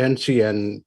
NCN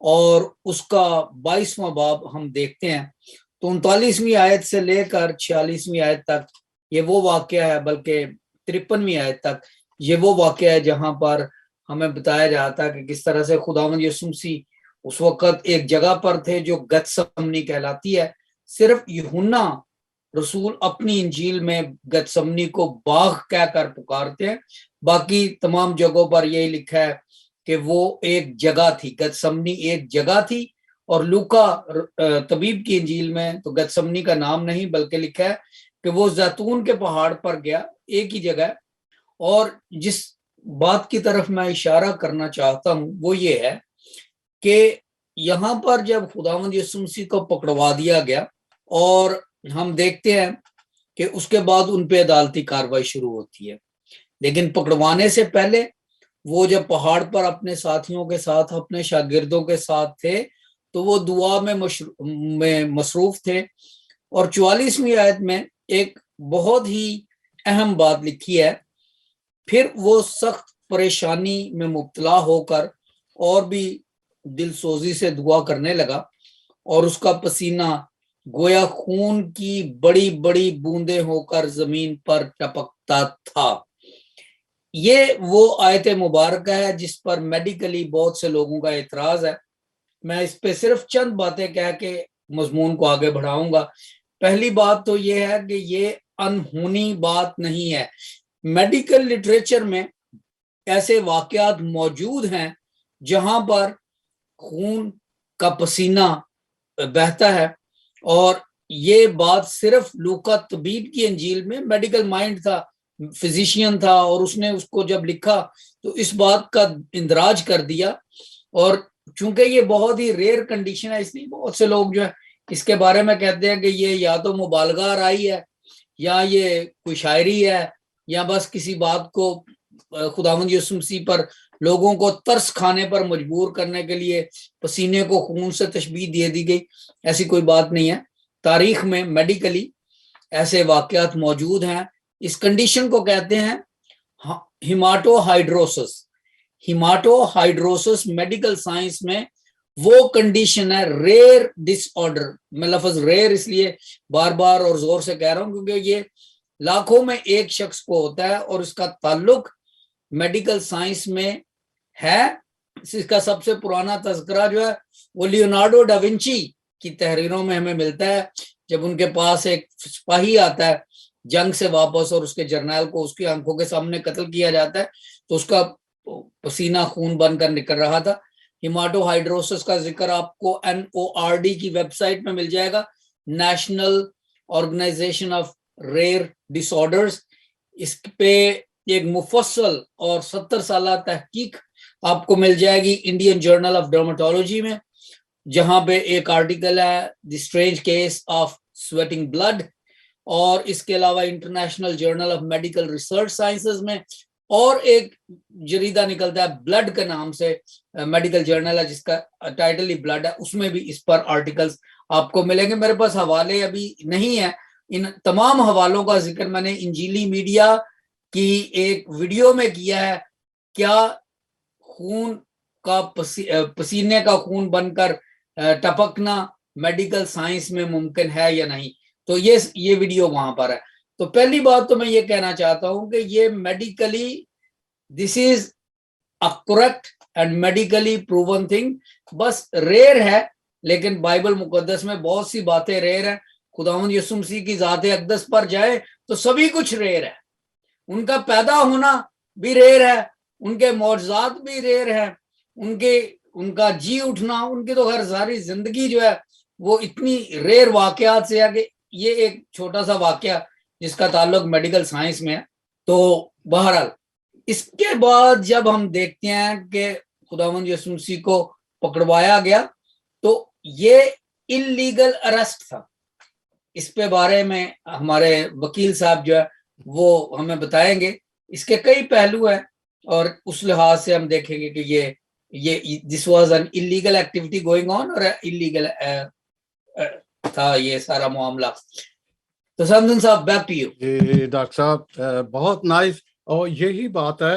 اور اس کا 22واں باب ہم دیکھتے ہیں تو 39ویں آیت سے لے کر 46ویں آیت تک یہ وہ واقعہ ہے، بلکہ 53ویں آیت تک یہ وہ واقعہ ہے جہاں پر ہمیں بتایا جاتا کہ کس طرح سے خداوند یسوع مسیح اس وقت ایک جگہ پر تھے جو گتسمنی کہلاتی ہے۔ صرف یوحنا رسول اپنی انجیل میں گتسمنی کو باغ کہہ کر پکارتے ہیں، باقی تمام جگہوں پر یہی لکھا ہے کہ وہ ایک جگہ تھی، گتسمنی ایک جگہ تھی۔ اور لوکا طبیب کی انجیل میں تو گتسمنی کا نام نہیں بلکہ لکھا ہے کہ وہ زیتون کے پہاڑ پر گیا، ایک ہی جگہ۔ اور جس بات کی طرف میں اشارہ کرنا چاہتا ہوں وہ یہ ہے کہ یہاں پر جب خداوند یسوع مسیح کو پکڑوا دیا گیا اور ہم دیکھتے ہیں کہ اس کے بعد ان پہ عدالتی کاروائی شروع ہوتی ہے، لیکن پکڑوانے سے پہلے وہ جب پہاڑ پر اپنے ساتھیوں کے ساتھ اپنے شاگردوں کے ساتھ تھے تو وہ دعا میں مصروف تھے۔ اور 44ویں آیت میں ایک بہت ہی اہم بات لکھی ہے، پھر وہ سخت پریشانی میں مبتلا ہو کر اور بھی دل سوزی سے دعا کرنے لگا اور اس کا پسینہ گویا خون کی بڑی بڑی بوندیں ہو کر زمین پر ٹپکتا تھا۔ یہ وہ آیت مبارکہ ہے جس پر میڈیکلی بہت سے لوگوں کا اعتراض ہے۔ میں اس پہ صرف چند باتیں کہہ کے مضمون کو آگے بڑھاؤں گا۔ پہلی بات تو یہ ہے کہ یہ انہونی بات نہیں ہے، میڈیکل لٹریچر میں ایسے واقعات موجود ہیں جہاں پر خون کا پسینہ بہتا ہے، اور یہ بات صرف لوکا طبیب کی انجیل میں میڈیکل مائنڈ تھا، فزیشین تھا، اور اس نے اس کو جب لکھا تو اس بات کا اندراج کر دیا۔ اور چونکہ یہ بہت ہی ریئر کنڈیشن ہے، اس لیے بہت سے لوگ جو ہے اس کے بارے میں کہتے ہیں کہ یہ یا تو مبالغہ آرائی ہے یا یہ کوئی شاعری ہے یا بس کسی بات کو خداوند یسوع مسیح پر لوگوں کو ترس کھانے پر مجبور کرنے کے لیے پسینے کو خون سے تشبیہ دے دی گئی۔ ایسی کوئی بات نہیں ہے، تاریخ میں میڈیکلی ایسے واقعات موجود ہیں۔ اس کنڈیشن کو کہتے ہیں ہیماٹو ہائیڈروسس۔ ہیماٹو ہائیڈروسس میڈیکل سائنس میں وہ کنڈیشن ہے، ریئر ڈس آرڈر۔ میں لفظ ریئر اس لیے بار بار اور زور سے کہہ رہا ہوں کیونکہ یہ لاکھوں میں ایک شخص کو ہوتا ہے اور اس کا تعلق میڈیکل سائنس میں ہے۔ اس کا سب سے پرانا تذکرہ جو ہے وہ لیونارڈو ڈا ونچی کی تحریروں میں ہمیں ملتا ہے، جب ان کے پاس ایک سپاہی آتا ہے جنگ سے واپس اور اس کے جرنیل کو اس کی آنکھوں کے سامنے قتل کیا جاتا ہے تو اس کا پسینہ خون بن کر نکل رہا تھا۔ ہیماٹو ہائیڈروسس کا ذکر آپ کو NORD کی ویب سائٹ میں مل جائے گا، national organisation of rare disorders. اس پہ ایک مفصل اور 70 سالہ تحقیق آپ کو مل جائے گی انڈین جرنل آف ڈرمیٹولوجی میں، جہاں پہ ایک آرٹیکل ہے the strange case of sweating blood, اور اس کے علاوہ international journal of medical research sciences میں، اور ایک جریدہ نکلتا ہے بلڈ کے نام سے، میڈیکل جرنل ہے جس کا ٹائٹل ہی بلڈ ہے، اس میں بھی اس پر آرٹیکلز آپ کو ملیں گے۔ میرے پاس حوالے ابھی نہیں ہے، ان تمام حوالوں کا ذکر میں نے انجیلی میڈیا کی ایک ویڈیو میں کیا ہے، کیا خون کا پسینے کا خون بن کر ٹپکنا میڈیکل سائنس میں ممکن ہے یا نہیں، تو یہ ویڈیو وہاں پر ہے۔ تو پہلی بات تو میں یہ کہنا چاہتا ہوں کہ یہ medically this is a correct and medically proven thing, بس ریئر ہے، لیکن بائبل مقدس میں بہت سی باتیں ریئر ہیں۔ خداوند یسوع مسیح کی ذات اقدس پر جائے تو سبھی کچھ ریئر ہے، ان کا پیدا ہونا بھی ریئر ہے، ان کے معجزات بھی ریئر ہیں، ان کا جی اٹھنا، ان کی تو ہر ساری زندگی جو ہے وہ اتنی ریئر واقعات سے ہے کہ یہ ایک چھوٹا سا واقعہ جس کا تعلق میڈیکل سائنس میں ہے۔ تو بہرحال اس کے بعد جب ہم دیکھتے ہیں کہ خداوند یسوع مسیح کو پکڑوایا گیا تو یہ انلیگل اریسٹ تھا۔ اس پہ بارے میں ہمارے وکیل صاحب جو ہے وہ ہمیں بتائیں گے، اس کے کئی پہلو ہیں اور اس لحاظ سے ہم دیکھیں گے کہ یہ this was an illegal activity going on اور انلیگل تھا یہ سارا معاملہ۔ تو سمدن صاحب بیک ٹو یو۔ جی ڈاکٹر صاحب، بہت نائس، اور یہی بات ہے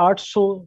800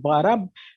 12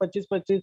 25-25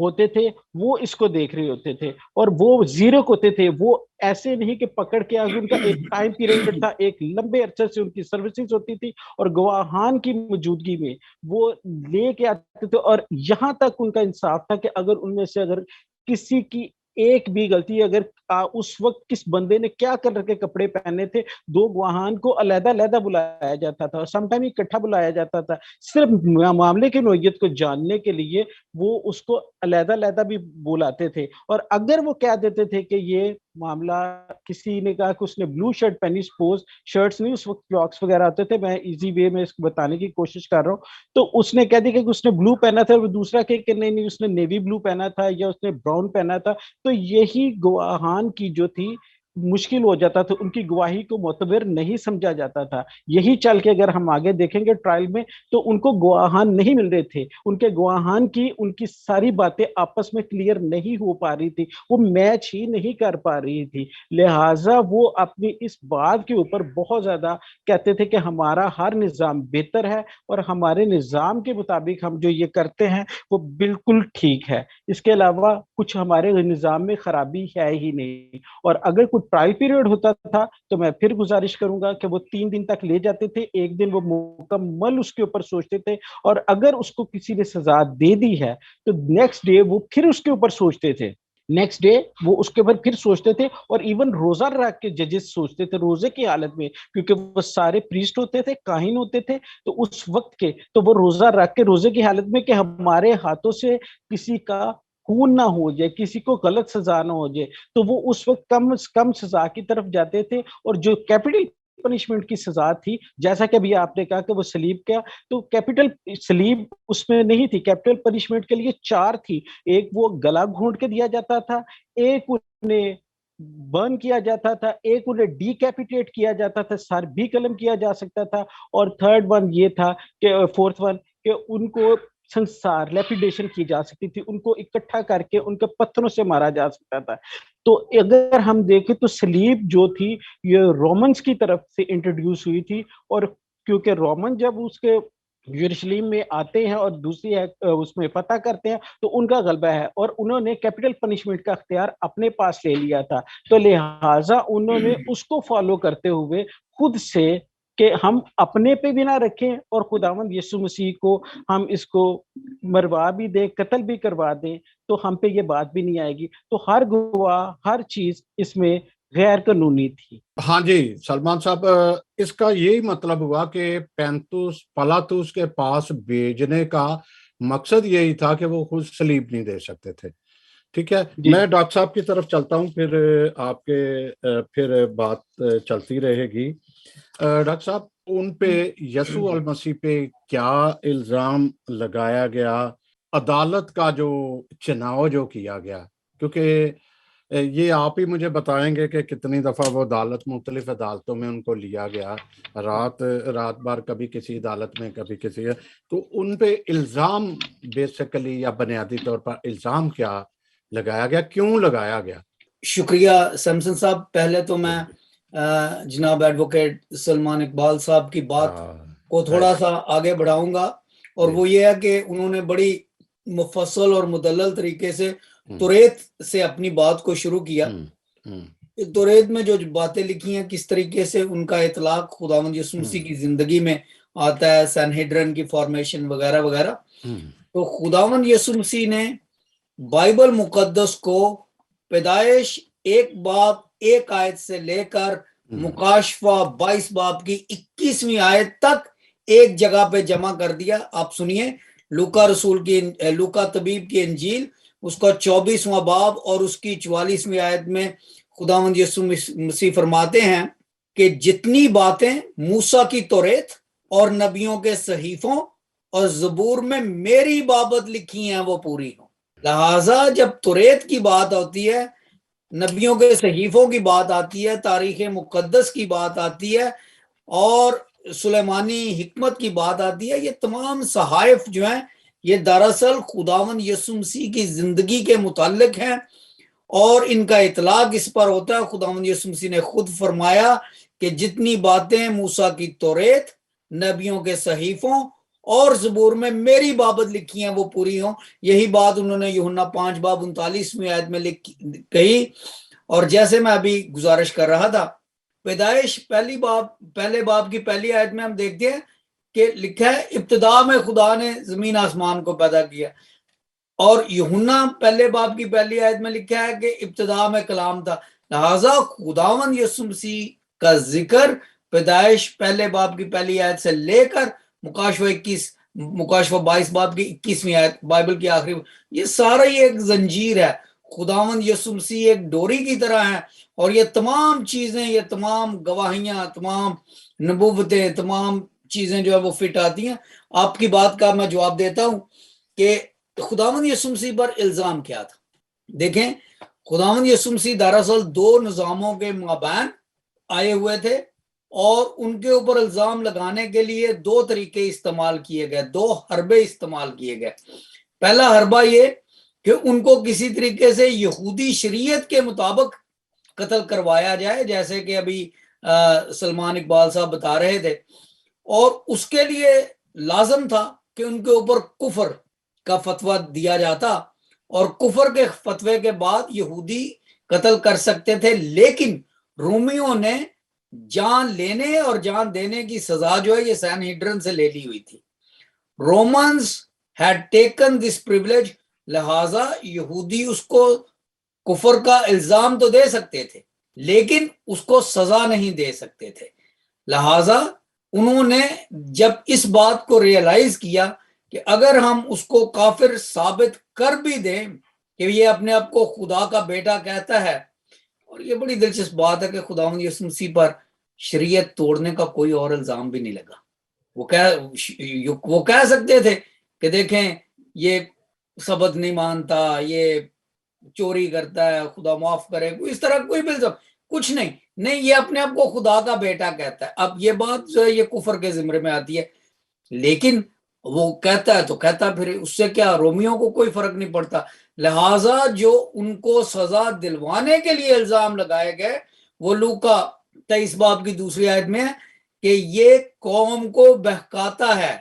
ہوتے تھے وہ اس کو دیکھ رہے ہوتے تھے اور وہ زیرو ہوتے تھے. وہ ایسے نہیں کہ پکڑ کے آگے ان کا ایک ٹائم پیریڈ تھا, ایک لمبے عرصے سے ان کی سروسز ہوتی تھی اور گواہان کی موجودگی میں وہ لے کے آتے تھے. اور یہاں تک ان کا انصاف تھا کہ اگر ان میں سے اگر کسی کی ایک بھی غلطی, اگر اس وقت کس بندے نے کیا کلر کے کپڑے پہنے تھے, دو گواہان کو علیحدہ علیحدہ بلایا جاتا تھا, سم ٹائم اکٹھا بلایا جاتا تھا صرف معاملے کی نوعیت کو جاننے کے لیے. وہ اس کو علیحدہ علیحدہ بھی بلاتے تھے. اور اگر وہ کہہ دیتے تھے کہ یہ معاملہ, کسی نے کہا کہ اس نے بلو شرٹ پہنی, سپوز شرٹس نہیں اس وقت کلاکس وغیرہ آتے تھے, میں ایزی وے میں اس کو بتانے کی کوشش کر رہا ہوں, تو اس نے کہہ دیا کہ اس نے بلو پہنا تھا, وہ دوسرا کہ نہیں اس نے نیوی بلو پہنا تھا یا اس نے براؤن پہنا تھا, تو یہی گواہان کی جو تھی مشکل ہو جاتا تھا, ان کی گواہی کو معتبر نہیں سمجھا جاتا تھا. یہی چل کے اگر ہم آگے دیکھیں گے ٹرائل میں تو ان کو گواہان نہیں مل رہے تھے, ان کے گواہان کی ان کی ساری باتیں آپس میں کلیئر نہیں ہو پا رہی تھی, وہ میچ ہی نہیں کر پا رہی تھی. لہٰذا وہ اپنی اس بات کے اوپر بہت زیادہ کہتے تھے کہ ہمارا ہر نظام بہتر ہے اور ہمارے نظام کے مطابق ہم جو یہ کرتے ہیں وہ بالکل ٹھیک ہے, اس کے علاوہ کچھ ہمارے نظام میں خرابی ہے ہی نہیں. اور اگر کوئی ٹرائل پیریڈ ہوتا تھا تو میں پھر گزارش کروں گا کہ وہ 3 دن تک لے جاتے تھے, ایک دن وہ مکمل اس کے اوپر سوچتے تھے, اور اگر اس کو کسی نے سزا دے دی ہے تو نیکسٹ ڈے وہ پھر اس کے اوپر سوچتے تھے, نیکسٹ ڈے وہ اس کے اوپر پھر سوچتے تھے. اور ایون روزہ رکھ کے ججز سوچتے تھے روزے کی حالت میں, کیونکہ وہ سارے پریسٹ ہوتے تھے, کاہن ہوتے تھے, تو اس وقت کے تو وہ روزہ رکھ کے روزے کی حالت میں کہ ہمارے ہاتھوں سے کسی کا خون نہ ہو جائے, کسی کو غلط سزا نہ ہو جائے, تو وہ اس وقت کم از کم سزا کی طرف جاتے تھے. اور جو کیپٹل پنشمنٹ کی سزا تھی, جیسا کہ ابھی آپ نے کہا کہ وہ سلیب کیا, تو کیپٹل سلیب اس میں نہیں تھی, کیپٹل پنشمنٹ کے لیے 4 تھی. ایک وہ گلا گھونٹ کے دیا جاتا تھا, ایک انہیں برن کیا جاتا تھا, ایک انہیں ڈی کیپیٹیٹ کیا جاتا تھا, سر بھی قلم کیا جا سکتا تھا, اور تھرڈ ون یہ تھا کہ فورتھ ون کہ ان کو سنسار لیپیڈیشن کی جا سکتی تھی, ان کو اکٹھا کر کے ان کے پتھروں سے مارا جا سکتا تھا. تو اگر ہم دیکھیں تو سلیب جو تھی یہ رومنز کی طرف سے انٹروڈیوس ہوئی تھی, اور کیونکہ رومن جب اس کے یروشلم میں آتے ہیں اور دوسری اس میں فتح کرتے ہیں تو ان کا غلبہ ہے, اور انہوں نے کیپٹل پنشمنٹ کا اختیار اپنے پاس لے لیا تھا. تو لہٰذا انہوں نے اس کو فالو کرتے ہوئے خود سے کہ ہم اپنے پہ بھی نہ رکھیں اور خداوند یسوع مسیح کو ہم اس کو مروا بھی دیں, قتل بھی کروا دیں, تو ہم پہ یہ بات بھی نہیں آئے گی. تو ہر گواہ ہر چیز اس میں غیر قانونی تھی. ہاں جی سلمان صاحب, اس کا یہی مطلب ہوا کہ پلاتوس کے پاس بھیجنے کا مقصد یہی تھا کہ وہ خود سلیب نہیں دے سکتے تھے. ٹھیک ہے, میں ڈاکٹر صاحب کی طرف چلتا ہوں, پھر آپ کے پھر بات چلتی رہے گی. ڈاکٹر صاحب, ان پہ یسوع المسیح پہ کیا الزام لگایا گیا, عدالت کا جو چناؤ جو کیا گیا, کیونکہ یہ آپ ہی مجھے بتائیں گے کہ کتنی دفعہ وہ مختلف عدالتوں میں ان کو لیا گیا, رات بار کبھی کسی عدالت میں کبھی کسی, تو ان پہ الزام بیسیکلی یا بنیادی طور پر الزام کیا لگایا گیا, کیوں لگایا گیا؟ شکریہ سیمسن صاحب. پہلے تو میں جناب ایڈوکیٹ سلمان اقبال صاحب کی بات کو تھوڑا سا آگے بڑھاؤں گا, اور وہ یہ ہے کہ انہوں نے بڑی مفصل اور مدلل طریقے سے توریت سے اپنی بات کو شروع کیا. توریت میں جو باتیں لکھی ہیں کس طریقے سے ان کا اطلاق خداوند یسوع مسیح کی زندگی میں آتا ہے, سینہیڈرن کی فارمیشن وغیرہ وغیرہ. تو خداوند یسوع مسیح نے بائبل مقدس کو پیدائش 1 باب 1 آیت سے لے کر مکاشفہ 22 باب کی 21ویں آیت تک ایک جگہ پہ جمع کر دیا. آپ سنیے, لوکا طبیب کی انجیل اس کا 24واں باب اور اس کی 44ویں آیت میں خداوند یسوع مسیح فرماتے ہیں کہ جتنی باتیں موسیٰ کی توریت اور نبیوں کے صحیفوں اور زبور میں میری بابت لکھی ہیں وہ پوری ہوں. لہٰذا جب توریت کی بات ہوتی ہے, نبیوں کے صحیفوں کی بات آتی ہے, تاریخ مقدس کی بات آتی ہے, اور سلیمانی حکمت کی بات آتی ہے, یہ تمام صحائف جو ہیں یہ دراصل خداوند یسوع مسیح کی زندگی کے متعلق ہیں, اور ان کا اطلاق اس پر ہوتا ہے. خداوند یسوع مسیح نے خود فرمایا کہ جتنی باتیں موسیٰ کی توریت, نبیوں کے صحیفوں اور زبور میں میری بابت لکھی ہیں وہ پوری ہوں. یہی بات انہوں نے یوحنا 5:39 آیت میں کہی. اور جیسے میں ابھی گزارش کر رہا تھا، پیدائش پہلے باب کی پہلی آیت میں ہم دیکھتے ہیں کہ لکھا ہے ابتدا میں خدا نے زمین آسمان کو پیدا کیا. اور یوحنا پہلے باب کی پہلی آیت میں لکھا ہے کہ ابتدا میں کلام تھا. لہذا خداوند یسوع مسیح کا ذکر پیدائش پہلے باب کی پہلی آیت سے لے کر مکاشفہ 22 باب کی 21ویں آیت بائبل کی آخری، یہ سارا ہی ایک زنجیر ہے. خداوند یسوع مسیح ایک ڈوری کی طرح ہے، اور یہ تمام چیزیں، یہ تمام گواہیاں، تمام نبوتیں، تمام چیزیں جو ہے وہ فٹ آتی ہیں. آپ کی بات کا میں جواب دیتا ہوں کہ خداوند یسوع مسیح پر الزام کیا تھا. دیکھیں، خداوند یسوع مسیح دراصل دو نظاموں کے مابین آئے ہوئے تھے، اور ان کے اوپر الزام لگانے کے لیے دو طریقے استعمال کیے گئے، دو حربے استعمال کیے گئے. پہلا حربہ یہ کہ ان کو کسی طریقے سے یہودی شریعت کے مطابق قتل کروایا جائے، جیسے کہ ابھی سلمان اقبال صاحب بتا رہے تھے. اور اس کے لیے لازم تھا کہ ان کے اوپر کفر کا فتویٰ دیا جاتا، اور کفر کے فتوے کے بعد یہودی قتل کر سکتے تھے. لیکن رومیوں نے جان لینے اور جان دینے کی سزا جو ہے یہ سینہیڈرن سے لے لی ہوئی تھی. Romans had taken this privilege، لہٰذا یہودی اس کو کفر کا الزام تو دے سکتے تھے لیکن اس کو سزا نہیں دے سکتے تھے. لہٰذا انہوں نے جب اس بات کو ریئلائز کیا کہ اگر ہم اس کو کافر ثابت کر بھی دیں کہ یہ اپنے آپ کو خدا کا بیٹا کہتا ہے، اور یہ بڑی دلچسپ بات ہے کہ خداوند یسوع مسیح پر شریعت توڑنے کا کوئی اور الزام بھی نہیں لگا. وہ کہہ سکتے تھے کہ دیکھیں یہ سبت نہیں مانتا، یہ چوری کرتا ہے، خدا معاف کرے، اس طرح کوئی بھی الزام کچھ نہیں، یہ اپنے آپ کو خدا کا بیٹا کہتا ہے. اب یہ بات جو ہے یہ کفر کے زمرے میں آتی ہے، لیکن وہ کہتا ہے تو کہتا، پھر اس سے کیا، رومیوں کو کوئی فرق نہیں پڑتا. لہٰذا جو ان کو سزا دلوانے کے لیے الزام لگائے گئے وہ لوکا 23 باب کی دوسری آیت میں ہے کہ یہ قوم کو بہکاتا ہے.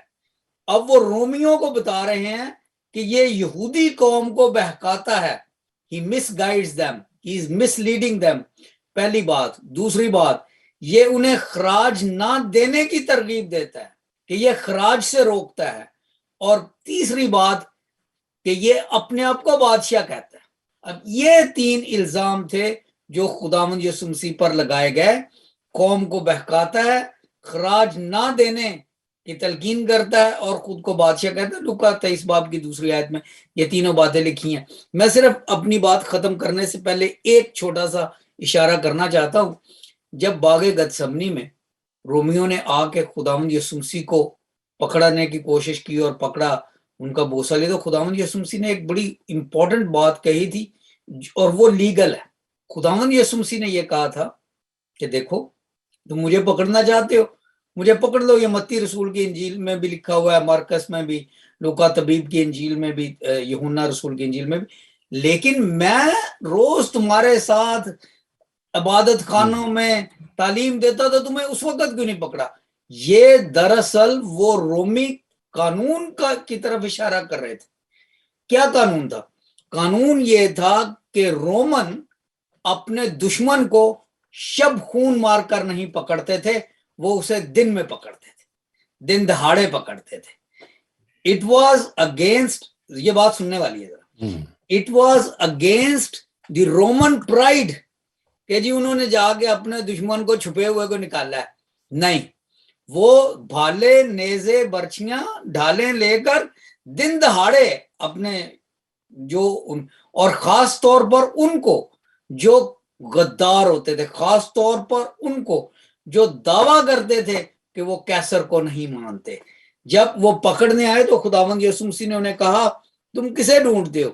اب وہ رومیوں کو بتا رہے ہیں کہ یہ یہودی قوم کو بہکاتا ہے. He misguides them, he is misleading them. پہلی بات. دوسری بات، یہ انہیں خراج نہ دینے کی ترغیب دیتا ہے کہ یہ خراج سے روکتا ہے. اور تیسری بات کہ یہ اپنے آپ کو بادشاہ کہتا ہے. اب یہ تین الزام تھے جو خداوند یسوع مسیح پر لگائے گئے. قوم کو بہکاتا ہے، خراج نہ دینے کی تلقین کرتا ہے، اور خود کو بادشاہ کہتا ہے. لوکا 23 باب کی دوسری آیت میں یہ تینوں باتیں لکھی ہیں. میں صرف اپنی بات ختم کرنے سے پہلے ایک چھوٹا سا اشارہ کرنا چاہتا ہوں. جب باغ گتسمنی میں رومیوں نے آ کے خداوند یسوع مسیح کو پکڑنے کی کوشش کی اور پکڑا، ان کا بوسہ لیا، تو خداوند یسوع مسیح نے ایک بڑی امپورٹنٹ بات کہی تھی، اور وہ لیگل ہے. خداوند یسوع مسیح نے یہ کہا تھا کہ دیکھو تم مجھے پکڑنا چاہتے ہو، مجھے پکڑ لو. یہ متی رسول کی انجیل میں بھی لکھا ہوا ہے، مرکس میں بھی، لوکا طبیب کی انجیل میں بھی، یوحنا رسول کی انجیل میں بھی. لیکن میں روز تمہارے ساتھ عبادت خانوں میں تعلیم دیتا تھا، تمہیں اس وقت کیوں نہیں پکڑا؟ یہ دراصل وہ رومی قانون کی طرف اشارہ کر رہے تھے. کیا قانون تھا؟ قانون یہ تھا کہ رومن اپنے دشمن کو شب خون مار کر نہیں پکڑتے تھے، وہ اسے دن میں پکڑتے تھے، دن دہاڑے پکڑتے تھے. اٹ واز اگینسٹ، یہ بات سننے والی ہے ذرا، it was against the Roman pride کہ جی انہوں نے جا کے اپنے دشمن کو چھپے ہوئے کو نکالا ہے. نہیں، وہ بھالے، نیزے، برچیاں، ڈھالیں لے کر دن دہاڑے اپنے اور خاص طور پر ان کو جو غدار ہوتے تھے، خاص طور پر ان کو جو دعویٰ کرتے تھے کہ وہ کیسر کو نہیں مانتے، جب وہ پکڑنے آئے تو خداوند یسوع مسیح نے انہیں کہا تم کسے ڈھونڈتے ہو؟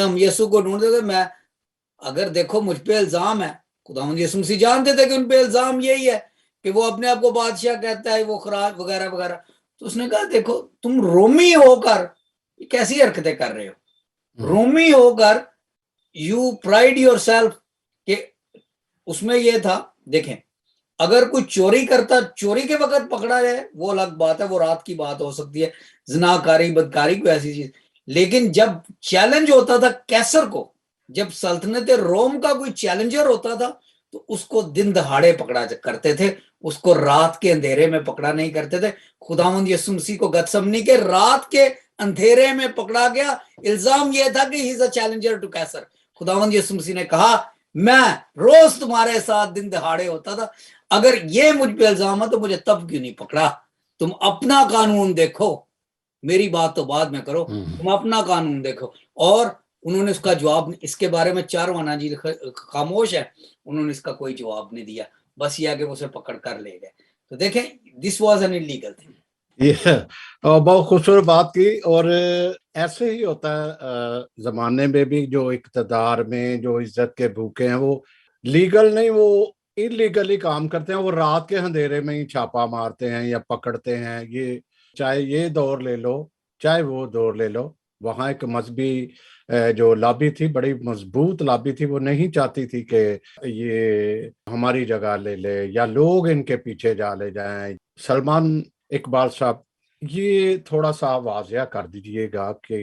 ہم یسوع کو ڈھونڈتے تھے. میں اگر دیکھو مجھ پہ الزام ہے، خداوند یسوع مسیح جانتے تھے کہ ان پہ الزام یہی ہے کہ وہ اپنے آپ کو بادشاہ کہتا ہے، وہ خراج وغیرہ وغیرہ. تو اس نے کہا دیکھو تم رومی ہو کر کیسی حرکتیں کر رہے ہو، رومی ہو کر یو پرائڈ یور سیلف. کہ اس میں یہ تھا، دیکھیں اگر کوئی چوری کرتا چوری کے وقت پکڑا جائے وہ الگ بات ہے, وہ رات کی بات ہو سکتی ہے, زناکاری بدکاری کوئی ایسی چیز. لیکن جب چیلنج ہوتا تھا کیسر کو, جب سلطنت روم کا کوئی چیلنجر ہوتا تھا تو اس کو دن دہاڑے پکڑا کرتے تھے, اس کو رات کے اندھیرے میں پکڑا نہیں کرتے تھے. خداوند یسوع مسیح کو گتسمنی کے رات کے اندھیرے میں پکڑا گیا, الزام یہ تھا کہ ہی از اے چیلنجر ٹو کیسر. خداوند یسوع مسیح نے کہا میں روز تمہارے ساتھ دن دہاڑے ہوتا تھا, اگر یہ مجھ پہ الزام ہے تو مجھے تب کیوں نہیں پکڑا؟ تم اپنا قانون دیکھو, میری بات تو بعد میں کرو, تم اپنا قانون دیکھو. اور انہوں نے اس کا جواب, اس کے بارے میں 4 اناجیل خاموش ہے, انہوں نے اس کا کوئی جواب نہیں دیا, بس یہ کہ اسے پکڑ کر لے گئے. تو دیکھیں دس واز این الیگل تھنگ. بہت خوبصورت بات کی. اور ایسے ہی ہوتا ہے زمانے میں بھی, جو اقتدار میں جو عزت کے بھوکے ہیں وہ لیگل نہیں, وہ انلیگلی کام کرتے ہیں. وہ رات کے اندھیرے میں ہی چھاپا مارتے ہیں یا پکڑتے ہیں. یہ چاہے یہ دور لے لو چاہے وہ دور لے لو, وہاں ایک مذہبی جو لابی تھی, بڑی مضبوط لابی تھی, وہ نہیں چاہتی تھی کہ یہ ہماری جگہ لے لے یا لوگ ان کے پیچھے جا لے جائیں. سلمان اقبال صاحب, یہ تھوڑا سا واضح کر دیجئے گا کہ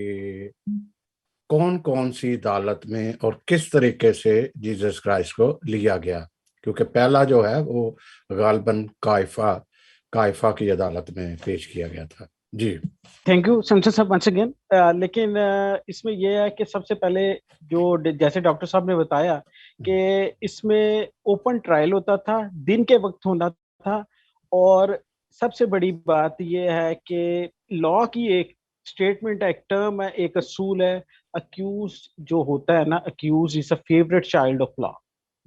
کون کون سی عدالت میں اور کس طریقے سے جیسس کرائسٹ کو لیا گیا, کیونکہ پہلا جو ہے وہ غالباً قائفہ کی عدالت میں پیش کیا گیا تھا. جی تھینک یو سمسن صاحب ونس اگین. لیکن اس میں یہ ہے کہ سب سے پہلے جو جیسے ڈاکٹر صاحب نے بتایا کہ اس میں اوپن ٹرائل ہوتا تھا, دن کے وقت ہونا تھا, اور سب سے بڑی بات یہ ہے کہ لا کی ایک اسٹیٹمنٹ ہے, ایک ٹرم ہے, ایک اصول ہے, اکیوز جو ہوتا ہے نا, accused is a favourite child of law.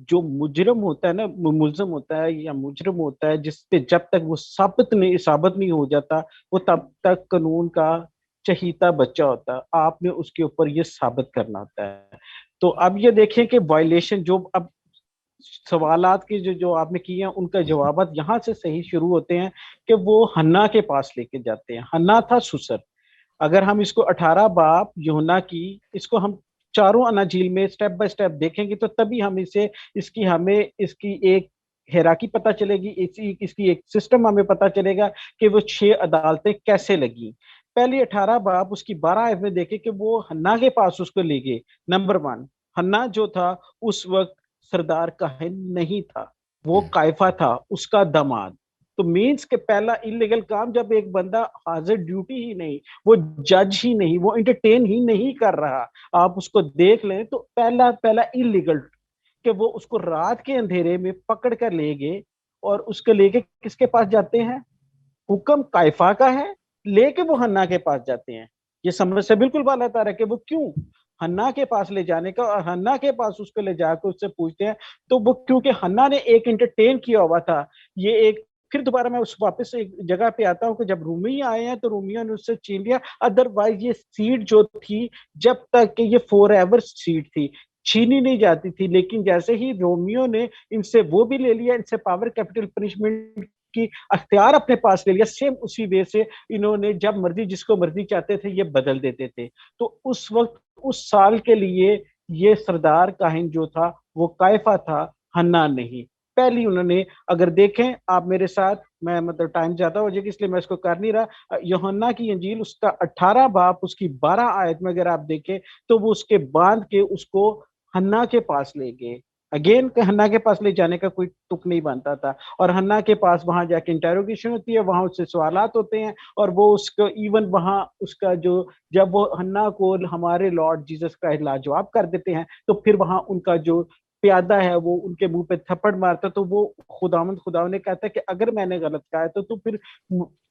جو مجرم ہوتا ہے نا, ملزم ہوتا ہے یا مجرم ہوتا ہے, جس پہ جب تک وہ ثابت نہیں ہو جاتا وہ تب تک قانون کا چہیتا بچہ ہوتا ہے. آپ نے اس کے اوپر یہ ثابت کرنا ہوتا ہے. تو اب یہ دیکھیں کہ وائلیشن جو اب سوالات کی جو آپ نے کیے ہیں ان کا جوابات یہاں سے صحیح شروع ہوتے ہیں کہ وہ حنا کے پاس لے کے جاتے ہیں. حنا تھا سسر. اگر ہم اس کو 18 باب یوحنا کی, اس کو ہم چاروں اناجیل میں سٹیپ بائی سٹیپ دیکھیں گے تو تبھی ہم ہمیں اس کی ایک ہیراکی پتہ چلے گی, اس کی ایک سسٹم ہمیں پتہ چلے گا کہ وہ 6 عدالتیں کیسے لگی. پہلی 18 باب اس کی 12 آیت میں دیکھیں کہ وہ حنا کے پاس اس کو لے گئے. نمبر 1, حنا جو تھا اس وقت سردار کاہن نہیں تھا, وہ قائفہ تھا, اس کا داماد. تو مینس کہ پہلا انلیگل کام, جب ایک بندہ حاضر ڈیوٹی ہی نہیں, وہ جج ہی نہیں, وہ انٹرٹین ہی نہیں کر رہا, آپ اس کو دیکھ لیں تو پہلا انلیگل کہ وہ اس کو رات کے اندھیرے میں پکڑ کر لے گئے, اور اس کو لے کے کس کے پاس جاتے ہیں؟ حکم قائفہ کا ہے, لے کے وہ حنا کے پاس جاتے ہیں. یہ سمجھ سے بالکل بالا تار ہے کہ وہ کیوں حنا کے پاس لے جانے کا, اور حنا کے پاس اس کو لے جا کے اس سے پوچھتے ہیں. تو وہ کیونکہ حنا نے ایک انٹرٹین کیا ہوا تھا, یہ ایک پھر دوبارہ میں اس واپس ایک جگہ پہ آتا ہوں کہ جب رومی آئے ہیں تو رومیوں نے اس سے چھین لیا. ادروائز یہ سیٹ جو تھی جب تک کہ یہ فور ایور سیٹ تھی, چھینی نہیں جاتی تھی. لیکن جیسے ہی رومیوں نے ان سے وہ بھی لے لیا, ان سے پاور کیپٹل پنشمنٹ کی اختیار اپنے پاس لے لیا, سیم اسی وے سے انہوں نے جب مرضی جس کو مرضی چاہتے تھے یہ بدل دیتے تھے. تو اس وقت اس سال کے لیے یہ سردار کاہن جو تھا وہ قائفہ تھا, حنا نہیں. پہلی انہوں نے, اگر دیکھیں آپ میرے ساتھ, میں مطلب ٹائم زیادہ ہو جائے گا اس لیے میں اس کو کر نہیں رہا. یوحنا کی انجیل اس کا 18 باب اس کی 12 آیت میں اگر آپ دیکھیں تو وہ اس کے باندھ کے اس کو حنا کے پاس لے گئے. اگین حنا کے پاس لے جانے کا کوئی تک نہیں بنتا تھا, اور حنا کے پاس وہاں جا کے انٹیروگیشن ہوتی ہے, وہاں اس سے سوالات ہوتے ہیں, اور وہ اس کو ایون وہاں اس کا جو جب وہ حنا کو ہمارے لارڈ جیسس کرائسٹ لاجواب کر دیتے ہیں تو پھر وہاں ان کا جو پیادہ ہے وہ ان کے منہ پہ تھپڑ مارتا, تو وہ خداوند نے کہتا ہے کہ اگر میں نے غلط کہا ہے تو پھر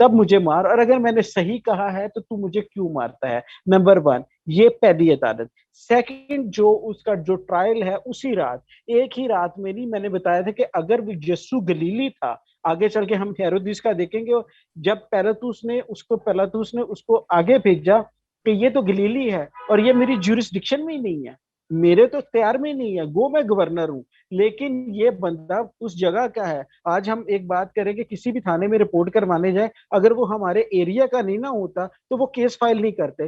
تب مجھے مار, اور اگر میں نے صحیح کہا ہے تو مجھے کیوں مارتا ہے. نمبر 1 یہ پہلی عدالت. سیکنڈ جو اس کا جو ٹرائل ہے اسی رات, ایک ہی رات میں نہیں, میں نے بتایا تھا کہ اگر وہ یسوع گلیلی تھا, آگے چل کے ہم ہیرودیس کا دیکھیں گے, جب پیلاطوس نے اس کو آگے بھیجا کہ یہ تو گلیلی ہے اور یہ میری جورسڈکشن میں ہی نہیں ہے, میرے تو اختیار میں نہیں ہے, گو میں گورنر ہوں, لیکن یہ بندہ اس جگہ کا ہے. آج ہم ایک بات کریں کہ کسی بھی تھانے میں رپورٹ کروانے جائے, اگر وہ ہمارے ایریا کا نہیں نہ ہوتا تو وہ کیس فائل نہیں کرتے.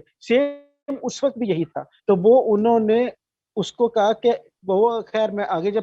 اس وقت بھی یہی تھا. تو وہ انہوں نے اس کو کہا کہ وہ, خیر میں آگے جب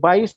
22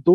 2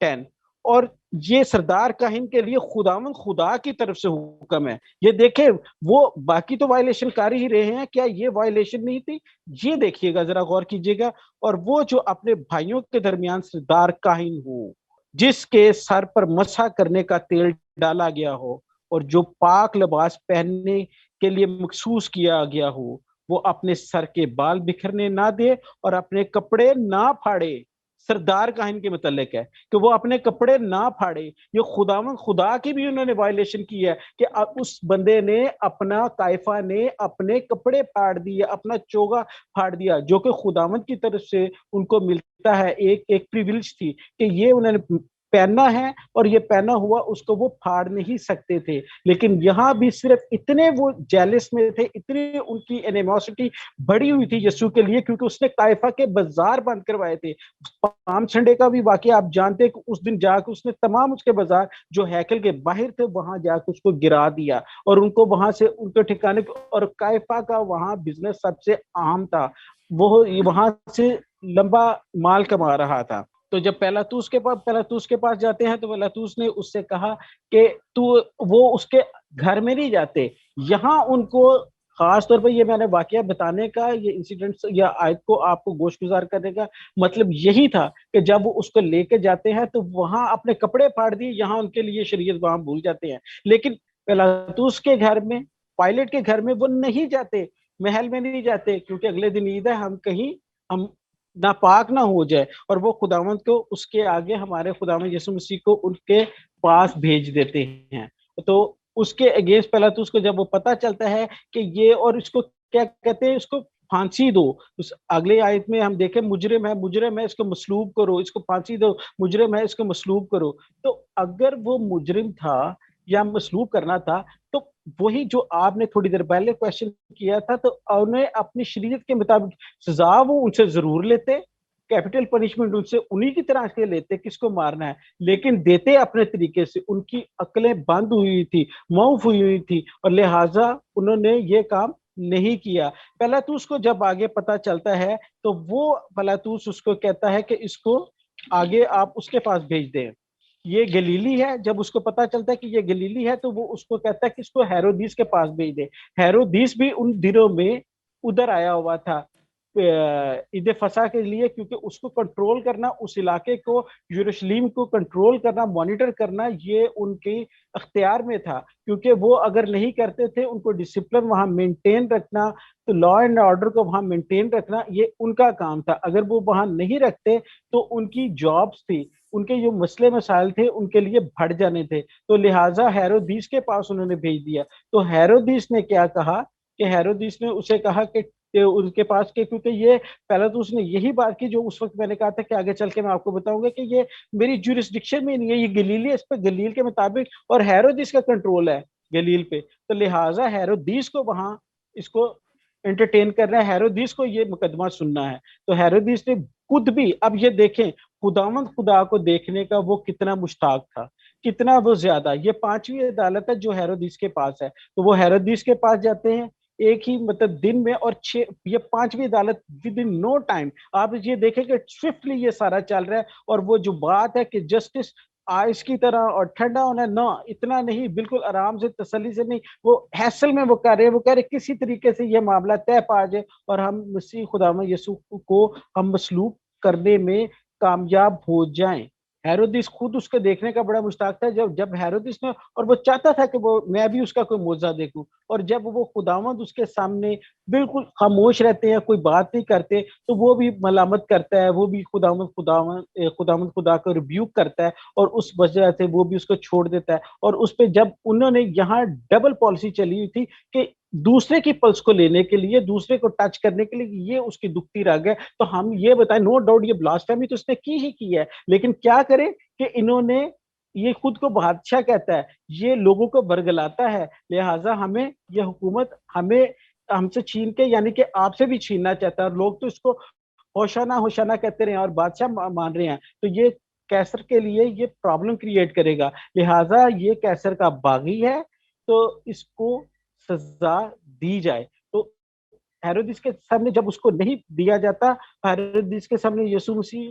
10 اور یہ سردار کاہن کے لیے خداوند خدا کی طرف سے حکم ہے. یہ دیکھیں وہ باقی تو وائلیشن کر ہی رہے ہیں, کیا یہ وائلیشن نہیں تھی؟ یہ دیکھیے گا, ذرا غور کیجیے گا. اور وہ جو اپنے بھائیوں کے درمیان سردار کاہن ہو, جس کے سر پر مسح کرنے کا تیل ڈالا گیا ہو اور جو پاک لباس پہننے کے لیے مخصوص کیا گیا ہو, وہ اپنے سر کے بال بکھرنے نہ دے اور اپنے کپڑے نہ پھاڑے. سردار کاہن کے متعلق ہے کہ وہ اپنے کپڑے نہ پھاڑے. یہ خداوند خدا کی بھی انہوں نے وائلیشن کی ہے کہ اس بندے نے اپنا, کائفہ نے اپنے کپڑے پھاڑ دیے, اپنا چوگا پھاڑ دیا, جو کہ خداوند کی طرف سے ان کو ملتا ہے, ایک پریویلیج تھی کہ یہ انہوں نے پہننا ہے اور یہ پہنا ہوا اس کو وہ پھاڑ نہیں سکتے تھے. لیکن یہاں بھی صرف اتنے وہ جیلس میں تھے, اتنی ان کی اینیموسٹی بڑی ہوئی تھی یسوع کے لیے, کیونکہ اس نے کائفہ کے بازار بند کروائے تھے. پام سنڈے کا بھی واقعہ آپ جانتے کہ اس دن جا کے اس نے تمام اس کے بازار جو ہیکل کے باہر تھے وہاں جا کے اس کو گرا دیا اور ان کو وہاں سے ان کے ٹھکانے, اور کائفہ کا وہاں بزنس سب سے اہم تھا, وہ وہاں سے لمبا مال کما رہا تھا. تو جب پیلاطوس کے پاس جاتے ہیں تو پیلاطوس نے اس سے کہا کہ وہ اس کے گھر میں نہیں جاتے. یہاں ان کو خاص طور پہ یہ میں نے واقعہ بتانے کا, یہ انسیڈنٹ یا آیت کو آپ کو گوش گزار کرنے کا مطلب یہی تھا کہ جب وہ اس کو لے کے جاتے ہیں تو وہاں اپنے کپڑے پھاڑ دیے, یہاں ان کے لیے شریعت وہاں بھول جاتے ہیں. لیکن پیلاطوس کے گھر میں, پائلٹ کے گھر میں وہ نہیں جاتے, محل میں نہیں جاتے, کیونکہ اگلے دن عید ہے, ہم ناپاک نہ ہو جائے. اور وہ خداوند کو اس کے آگے ہمارے خداوند یسوع مسیح کو ان کے پاس بھیج دیتے ہیں. تو اس کے اگینسٹ پیلاطوس کو جب وہ پتا چلتا ہے کہ یہ, اور اس کو کیا کہتے ہیں, اس کو پھانسی دو. اس اگلے آیت میں ہم دیکھیں مجرم ہے اس کو مصلوب کرو, اس کو پھانسی دو, مجرم ہے اس کو مصلوب کرو. تو اگر وہ مجرم تھا یا مصلوب کرنا تھا تو وہی جو آپ نے تھوڑی دیر پہلے کوشچن کیا تھا, تو انہیں اپنی شریعت کے مطابق سزا وہ ان سے ضرور لیتے, کیپٹل پنشمنٹ ان سے انہی کی طرح سے لیتے کس کو مارنا ہے, لیکن دیتے اپنے طریقے سے. ان کی عقلیں بند ہوئی تھی, معاف ہوئی تھی, اور لہٰذا انہوں نے یہ کام نہیں کیا. پیلاطوس کو جب آگے پتا چلتا ہے تو وہ پیلاطوس اس کو کہتا ہے کہ اس کو آگے آپ اس کے پاس بھیج دیں, یہ گلیلی ہے. جب اس کو پتا چلتا ہے کہ یہ گلیلی ہے تو وہ اس کو کہتا ہے کہ اس کو ہیرودیس کے پاس بھیج دے. ہیرودیس بھی ان دنوں میں ادھر آیا ہوا تھا عید فصح کے لیے, کیونکہ اس کو کنٹرول کرنا, اس علاقے کو, یروشلیم کو کنٹرول کرنا, مانیٹر کرنا, یہ ان کے اختیار میں تھا. کیونکہ وہ اگر نہیں کرتے تھے, ان کو ڈسپلن وہاں مینٹین رکھنا, تو لا اینڈ آرڈر کو وہاں مینٹین رکھنا, یہ ان کا کام تھا. اگر وہ وہاں نہیں رکھتے تو ان کی جابس تھی, ان کے جو مسئلے مسائل تھے ان کے لیے بڑھ جانے تھے. تو لہٰذا ہیرودیس کے پاس انہوں نے بھیج دیا. تو ہیرودیس نے کیا کہا کہ ہیرودیس نے اسے کہا کہ ان کے پاس کے, کیونکہ یہ پیلاطوس نے یہی بات کی جو اس وقت میں نے کہا تھا کہ آگے چل کے میں آپ کو بتاؤں گا کہ یہ میری جورسڈکشن میں نہیں ہے, یہ گلیل ہے, اس پہ گلیل کے مطابق, اور ہیرودیس کا کنٹرول ہے گلیل پہ. تو لہٰذا ہیرودیس کو وہاں اس کو انٹرٹین کرنا ہے, ہیرودیس کو یہ مقدمہ سننا ہے. تو ہیرودیس نے خود بھی, اب یہ دیکھیں خداوند خدا کو دیکھنے کا وہ کتنا مشتاق تھا, کتنا وہ زیادہ. یہ 5ویں عدالت ہے جو ہیرودیس کے پاس ہے, تو وہ ہیرودیس کے پاس جاتے ہیں ایک ہی مطلب دن میں, اور یہ 5ویں عدالت ود ان نو ٹائم. آپ یہ دیکھیں کہ سوئفٹلی یہ سارا چل رہا ہے, اور وہ جو بات ہے کہ جسٹس آئس کی طرح اور ٹھنڈا ہونا, نہ اتنا نہیں, بالکل آرام سے تسلی سے نہیں, وہ حیصل میں وہ کہہ رہے کسی طریقے سے یہ معاملہ طے پا جائے اور ہم مسیح خداوند یسوع کو ہم مسلوب کرنے میں کامیاب ہو جائیں. ہیرودیس خود اس کو دیکھنے کا بڑا مشتاق تھا. جب ہیرودیس نے, اور وہ چاہتا تھا کہ میں بھی اس کا کوئی معجزہ دیکھوں, اور جب وہ خداوند اس کے سامنے بالکل خاموش رہتے ہیں, کوئی بات نہیں کرتے, تو وہ بھی ملامت کرتا ہے, وہ بھی خداوند خدا کو ریبیوک کرتا ہے, اور اس وجہ سے وہ بھی اس کو چھوڑ دیتا ہے. اور اس پہ جب انہوں نے یہاں ڈبل پالیسی چلی ہوئی تھی کہ دوسرے کی پلس کو لینے کے لیے, دوسرے کو ٹچ کرنے کے لیے, یہ اس کی دکھتی رہ گئے. تو ہم یہ بتائیں, نو ڈاؤٹ یہ بلاسفیمی تو اس نے کی ہی کی ہے, لیکن کیا کرے کہ انہوں نے, یہ خود کو بادشاہ کہتا ہے, یہ لوگوں کو برگلاتا ہے, لہٰذا ہمیں یہ حکومت ہم سے چھین کے, یعنی کہ آپ سے بھی چھیننا چاہتا ہے. اور لوگ تو اس کو ہوشانہ کہتے رہے ہیں اور بادشاہ مان رہے ہیں, تو یہ کیسر کے لیے یہ پرابلم کریٹ کرے گا. لہٰذا یہ کیسر کا باغی ہے, تو اس کو سزا دی جائے. تو ہیرودیس کے سامنے جب اس کو نہیں دیا جاتا, ہیرودیس کے سامنے یسوع مسیح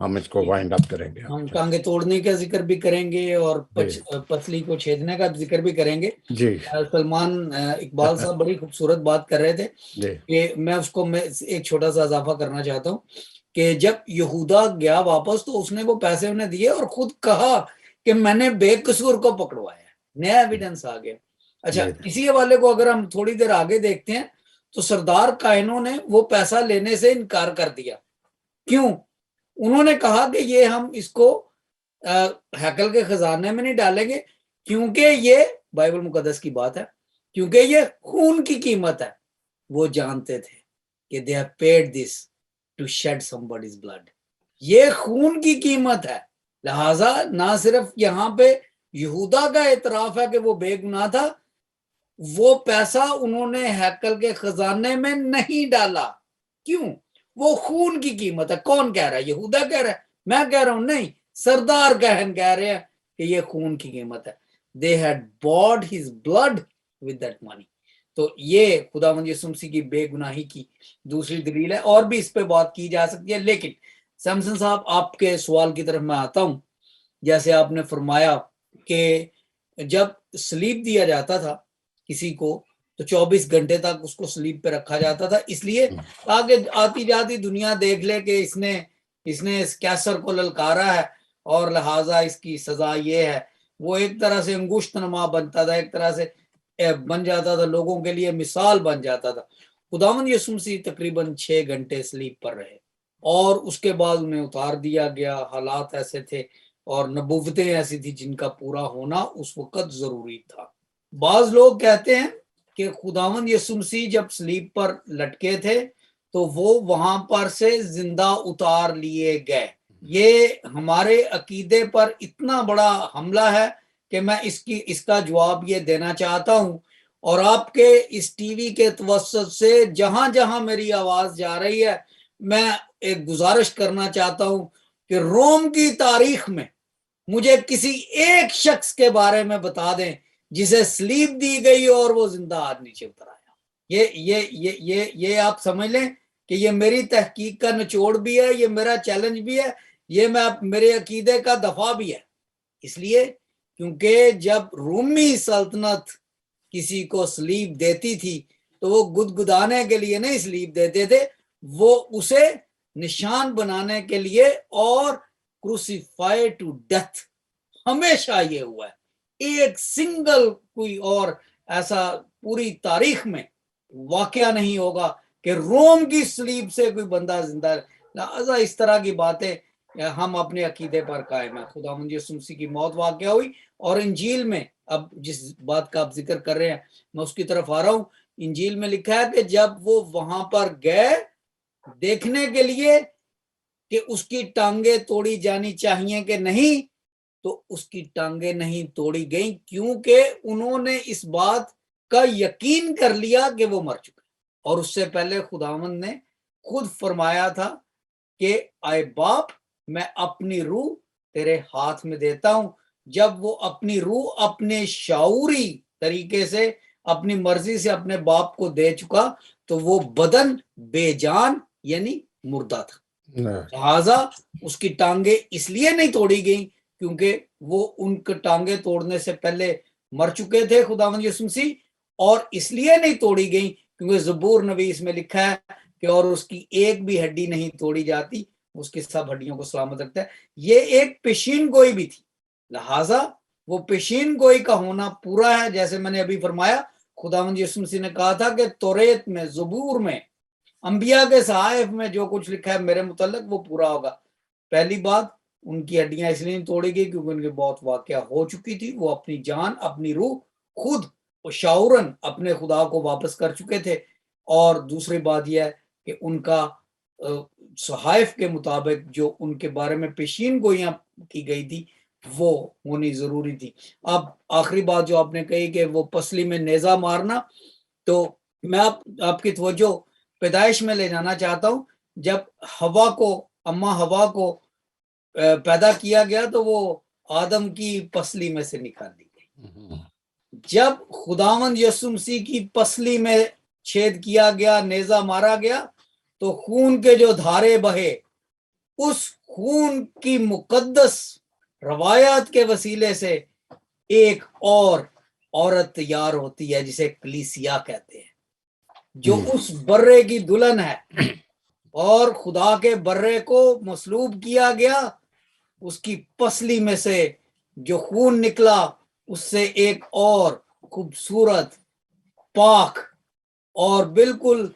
ہم اس کو وائنڈ اپ کریں گے. ہم ٹانگیں توڑنے کا ذکر بھی کریں گے اور پسلی کو چھیدنے کا ذکر بھی کریں گے. جی سلمان اقبال صاحب بڑی خوبصورت بات کر رہے تھے کہ میں اس کو ایک چھوٹا سا اضافہ کرنا چاہتا ہوں کہ جب یہودا گیا واپس تو اس نے وہ پیسے انہیں دیے اور خود کہا کہ میں نے بے قصور کو پکڑوایا. نیا ایویڈنس آ گیا. اچھا اسی حوالے کو اگر ہم تھوڑی دیر آگے دیکھتے ہیں تو سردار کائنوں نے وہ پیسہ لینے سے انکار کر دیا. کیوں؟ انہوں نے کہا کہ یہ ہم اس کو ہیکل کے خزانے میں نہیں ڈالیں گے کیونکہ یہ بائبل مقدس کی بات ہے, کیونکہ یہ خون کی قیمت ہے. وہ جانتے تھے کہ they have paid this to shed somebody's blood. یہ خون کی قیمت ہے. لہٰذا نہ صرف یہاں پہ یہودا کا اعتراف ہے کہ وہ بے گناہ تھا, وہ پیسہ انہوں نے ہیکل کے خزانے میں نہیں ڈالا. کیوں؟ وہ خون کی قیمت ہے. کون کہہ رہا ہے؟ یہودا کہہ رہا ہے, میں کہہ رہا ہوں نہیں, سردار کہن کہہ رہے ہیں کہ یہ خون کی قیمت ہے. They had bought his blood with that money. تو یہ خداوند یسوع مسیح کی بے گناہی کی دوسری دلیل ہے. اور بھی اس پہ بات کی جا سکتی ہے, لیکن سیمسن صاحب آپ کے سوال کی طرف میں آتا ہوں. جیسے آپ نے فرمایا کہ جب سلیب دیا جاتا تھا کسی کو تو 24 گھنٹے تک اس کو سلیب پہ رکھا جاتا تھا, اس لیے تاکہ آتی جاتی دنیا دیکھ لے کہ اس نے اس کیسر کو للکارا ہے اور لہٰذا اس کی سزا یہ ہے. وہ ایک طرح سے انگشت نما بنتا تھا, ایک طرح سے بن جاتا تھا, لوگوں کے لیے مثال بن جاتا تھا. خداوند یسوع مسیح تقریباً 6 گھنٹے سلیب پر رہے اور اس کے بعد انہیں اتار دیا گیا. حالات ایسے تھے اور نبوتیں ایسی تھی جن کا پورا ہونا اس وقت ضروری تھا. بعض لوگ کہتے ہیں کہ خداوند یسوع مسیح جب سلیب پر لٹکے تھے تو وہ وہاں پر سے زندہ اتار لیے گئے. یہ ہمارے عقیدے پر اتنا بڑا حملہ ہے کہ میں اس کا جواب یہ دینا چاہتا ہوں, اور آپ کے اس ٹی وی کے توسط سے جہاں جہاں میری آواز جا رہی ہے میں ایک گزارش کرنا چاہتا ہوں کہ روم کی تاریخ میں مجھے کسی ایک شخص کے بارے میں بتا دیں جسے سلیب دی گئی اور وہ زندہ آج نیچے اتر آیا. یہ آپ سمجھ لیں کہ یہ میری تحقیق کا نچوڑ بھی ہے, یہ میرا چیلنج بھی ہے, یہ میرے عقیدے کا دفاع بھی ہے. اس لیے کیونکہ جب رومی سلطنت کسی کو سلیب دیتی تھی تو وہ گدگدانے کے لیے نہیں سلیب دیتے تھے, وہ اسے نشان بنانے کے لیے. اور کروسیفائی ٹو ڈیتھ ہمیشہ یہ ہوا ہے, ایک سنگل کوئی اور ایسا پوری تاریخ میں واقعہ نہیں ہوگا کہ روم کی سلیب سے کوئی بندہ زندہ ہے. لہذا اس طرح کی باتیں ہم اپنے عقیدے پر قائم ہیں. خداوند یسوع مسیح کی موت واقعہ ہوئی اور انجیل میں, اب جس بات کا آپ ذکر کر رہے ہیں میں اس کی طرف آ رہا ہوں, انجیل میں لکھا ہے کہ جب وہ وہاں پر گئے دیکھنے کے لیے کہ اس کی ٹانگیں توڑی جانی چاہیے کہ نہیں, تو اس کی ٹانگیں نہیں توڑی گئیں کیونکہ انہوں نے اس بات کا یقین کر لیا کہ وہ مر چکے. اور اس سے پہلے خداوند نے خود فرمایا تھا کہ اے باپ میں اپنی روح تیرے ہاتھ میں دیتا ہوں. جب وہ اپنی روح اپنے شعوری طریقے سے اپنی مرضی سے اپنے باپ کو دے چکا تو وہ بدن بے جان یعنی مردہ تھا. لہذا اس کی ٹانگیں اس لیے نہیں توڑی گئیں کیونکہ وہ ان کے ٹانگیں توڑنے سے پہلے مر چکے تھے خداوند یسوع مسیح, اور اس لیے نہیں توڑی گئیں کیونکہ زبور نویس میں لکھا ہے کہ اور اس کی ایک بھی ہڈی نہیں توڑی جاتی, اس کی سب ہڈیوں کو سلامت رکھتا ہے. یہ ایک پیشین گوئی بھی تھی, لہٰذا وہ پیشین گوئی کا ہونا پورا ہے. جیسے میں نے ابھی فرمایا خداوند یسوع مسیح نے کہا تھا کہ توریت میں, زبور میں, انبیاء کے صحائف میں جو کچھ لکھا ہے میرے متعلق وہ پورا ہوگا. پہلی بات, ان کی ہڈیاں اس لیے نہیں توڑی گئی کیونکہ ان کی بہت واقعہ ہو چکی تھی, وہ اپنی جان اپنی روح خود شعوراً اپنے خدا کو واپس کر چکے تھے. اور دوسری بات یہ ہے کہ ان کا صحائف کے مطابق جو ان کے بارے میں پیشین گوئیاں کی گئی تھی وہ ہونی ضروری تھی. اب آخری بات جو آپ نے کہی کہ وہ پسلی میں نیزہ مارنا, تو میں آپ کی توجہ پیدائش میں لے جانا چاہتا ہوں. جب ہوا کو, اماں ہوا کو پیدا کیا گیا تو وہ آدم کی پسلی میں سے نکال دی گئی. جب خداوند یسوع مسیح کی پسلی میں چھید کیا گیا, نیزہ مارا گیا, تو خون کے جو دھارے بہے اس خون کی مقدس روایات کے وسیلے سے ایک اور عورت تیار ہوتی ہے جسے کلیسیا کہتے ہیں، جو اس برے کی دلہن ہے، اور خدا کے برے کو مصلوب کیا گیا، اس کی پسلی میں سے جو خون نکلا اس سے ایک اور خوبصورت، پاک اور بالکل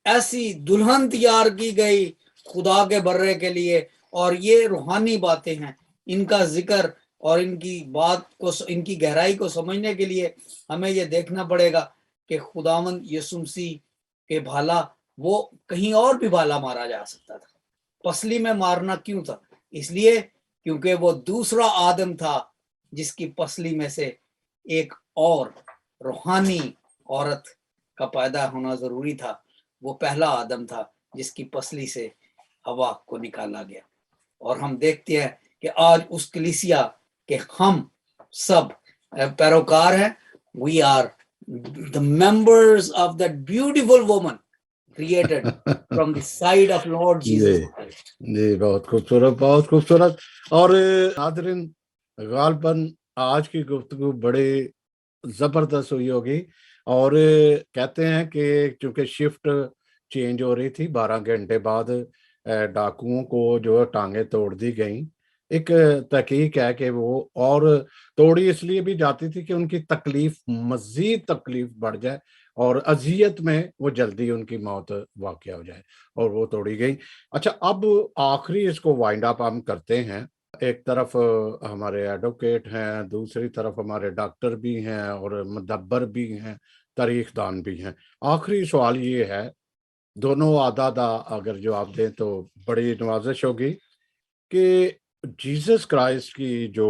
ایسی دلہن تیار کی گئی خدا کے برے کے لیے۔ اور یہ روحانی باتیں ہیں، ان کا ذکر اور ان کی بات کو، ان کی گہرائی کو سمجھنے کے لیے ہمیں یہ دیکھنا پڑے گا کہ خداوند یسوع مسیح کے بھالا وہ کہیں اور بھی بھالا مارا جا سکتا تھا، پسلی میں مارنا کیوں تھا؟ اس لیے کیونکہ وہ دوسرا آدم تھا جس کی پسلی میں سے ایک اور روحانی عورت کا پیدا ہونا ضروری تھا۔ وہ پہلا آدم تھا جس کی پسلی سے ہوا کو نکالا گیا۔ اور ہم دیکھتے ہیں کہ آج اس کلیسیا کے ہم سب پیروکار ہیں۔ We are the members of that beautiful woman created from the side of Lord Jesus Christ. جی بہت خوبصورت، بہت خوبصورت۔ اور ناظرین، غالباً آج کی گفتگو بڑی زبردست ہوئی ہوگی، اور کہتے ہیں کہ چونکہ شفٹ چینج ہو رہی تھی، 12 گھنٹے بعد ڈاکوؤں کو جو ٹانگیں توڑ دی گئیں۔ ایک تحقیق ہے کہ وہ اور توڑی اس لیے بھی جاتی تھی کہ ان کی تکلیف، مزید تکلیف بڑھ جائے اور اذیت میں وہ جلدی ان کی موت واقع ہو جائے، اور وہ توڑی گئی۔ اچھا، اب آخری اس کو وائنڈ اپ ہم کرتے ہیں۔ ایک طرف ہمارے ایڈوکیٹ ہیں، دوسری طرف ہمارے ڈاکٹر بھی ہیں اور مدبر بھی ہیں، تاریخ دان بھی ہیں۔ آخری سوال یہ ہے، دونوں آدھا اگر جواب دیں تو بڑی نوازش ہوگی، کہ جیسس کرائسٹ کی جو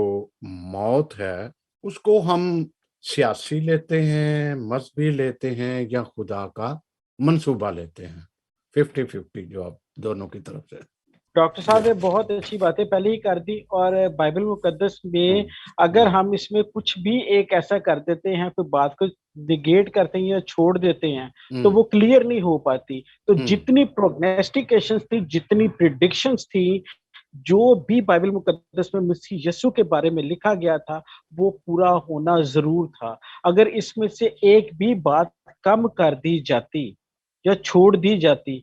موت ہے اس کو ہم سیاسی لیتے ہیں، مذہبی لیتے ہیں، یا خدا کا منصوبہ لیتے ہیں؟ 50-50 جواب دونوں کی طرف سے۔ ڈاکٹر صاحب نے بہت اچھی باتیں پہلے ہی کر دی، اور بائبل مقدس میں اگر ہم اس میں کچھ بھی ایک ایسا کر دیتے ہیں، کوئی بات کو نگیٹ کرتے ہیں یا چھوڑ دیتے ہیں، تو وہ کلیئر نہیں ہو پاتی۔ تو جتنی پروگنوسٹیکیشنز تھی، جتنی پریڈکشنز تھی، جو بھی بائبل مقدس میں مسیح یسوع کے بارے میں لکھا گیا تھا، وہ پورا ہونا ضرور تھا۔ اگر اس میں سے ایک بھی بات کم کر دی جاتی یا چھوڑ دی جاتی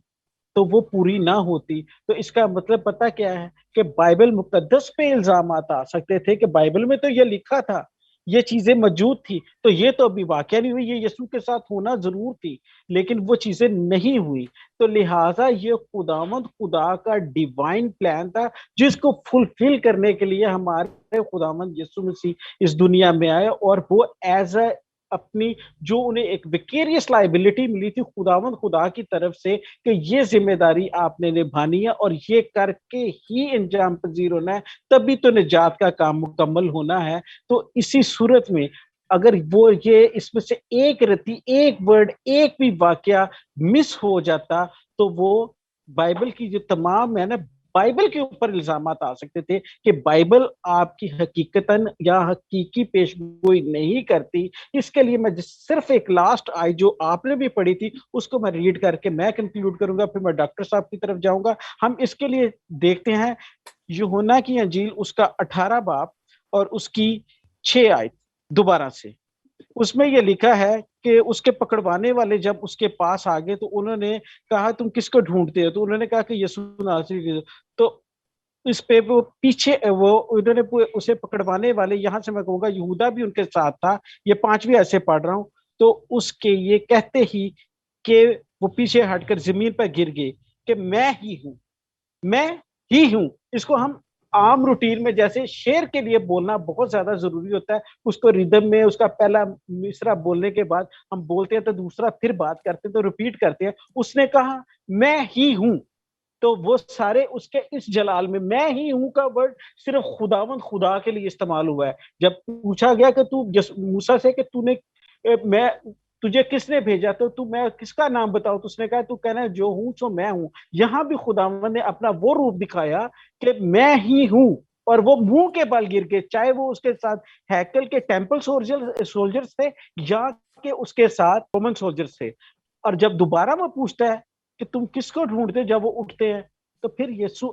تو وہ پوری نہ ہوتی۔ تو اس کا مطلب پتہ کیا ہے؟ کہ بائبل مقدس پہ الزامات آ سکتے تھے کہ بائبل میں تو یہ لکھا تھا، یہ چیزیں موجود تھی، تو یہ تو ابھی واقعہ نہیں ہوئی، یہ یسوع کے ساتھ ہونا ضرور تھی، لیکن وہ چیزیں نہیں ہوئی۔ تو لہٰذا یہ خداوند خدا کا ڈیوائن پلان تھا، جس کو فلفل کرنے کے لیے ہمارے خداوند یسوع مسیح اس دنیا میں آئے، اور وہ ایز اے اپنی جو انہیں ایک ویکیریس لائبلٹی ملی تھی خداوند خدا کی طرف سے، کہ یہ ذمہ داری آپ نے نبھانی ہے اور یہ کر کے ہی انجام پذیر ہونا ہے، تبھی تو نجات کا کام مکمل ہونا ہے۔ تو اسی صورت میں اگر وہ یہ اس میں سے ایک رتی، ایک ورڈ، ایک بھی واقعہ مس ہو جاتا، تو وہ بائبل کی جو تمام ہے نا، بائبل کے اوپر الزامات آ سکتے تھے کہ بائبل آپ کی حقیقتاً یا حقیقی پیش گوئی نہیں کرتی۔ اس کے لیے میں صرف ایک لاسٹ آئی جو آپ نے بھی پڑھی تھی اس کو میں ریڈ کر کے میں کنکلوڈ کروں گا، پھر میں ڈاکٹر صاحب کی طرف جاؤں گا۔ ہم اس کے لیے دیکھتے ہیں یوحنا کی انجیل، اس کا 18 باب اور اس کی 6 آیت دوبارہ سے۔ اس میں یہ لکھا ہے کہ اس کے پکڑوانے والے جب اس کے پاس آگے تو انہوں نے کہا تم کس کو ڈھونڈتے ہو؟ تو انہوں نے کہا کہ یسوع ناصری۔ تو اس پہ وہ پیچھے وہ انہوں نے اسے پکڑوانے والے، یہاں سے میں کہوں گا یہودا بھی ان کے ساتھ تھا، یہ 5ویں ایسے پڑھ رہا ہوں، تو اس کے یہ کہتے ہی کہ وہ پیچھے ہٹ کر زمین پر گر گئے کہ میں ہی ہوں، میں ہی ہوں۔ اس کو ہم عام روٹین میں جیسے شعر کے لیے بولنا بہت زیادہ ضروری ہوتا ہے، اس کو ریدم میں اس کا پہلا مصرع بولنے کے بعد ہم بولتے ہیں تو دوسرا پھر بات کرتے ہیں تو ریپیٹ کرتے ہیں۔ اس نے کہا میں ہی ہوں، تو وہ سارے اس کے اس جلال میں ہی ہوں کا ورڈ صرف خداوند خدا کے لیے استعمال ہوا ہے۔ جب پوچھا گیا کہ تو موسیٰ سے کہ تو نے میں تجھے کس نے بھیجا، تو میں کس کا نام بتاؤں؟ تو اس نے کہا تو کہنا جو ہوں سو میں ہوں۔ یہاں بھی خداوند نے اپنا وہ روپ دکھایا کہ میں ہی ہوں، اور وہ منہ کے بل گر کے، چاہے وہ اس کے ساتھ ہیکل کے ٹیمپل سولجرز تھے یا کہ اس کے ساتھ رومن سولجرز تھے۔ اور جب دوبارہ وہ پوچھتا ہے کہ تم کس کو ڈھونڈتے، جب وہ اٹھتے ہیں، تو پھر یسوع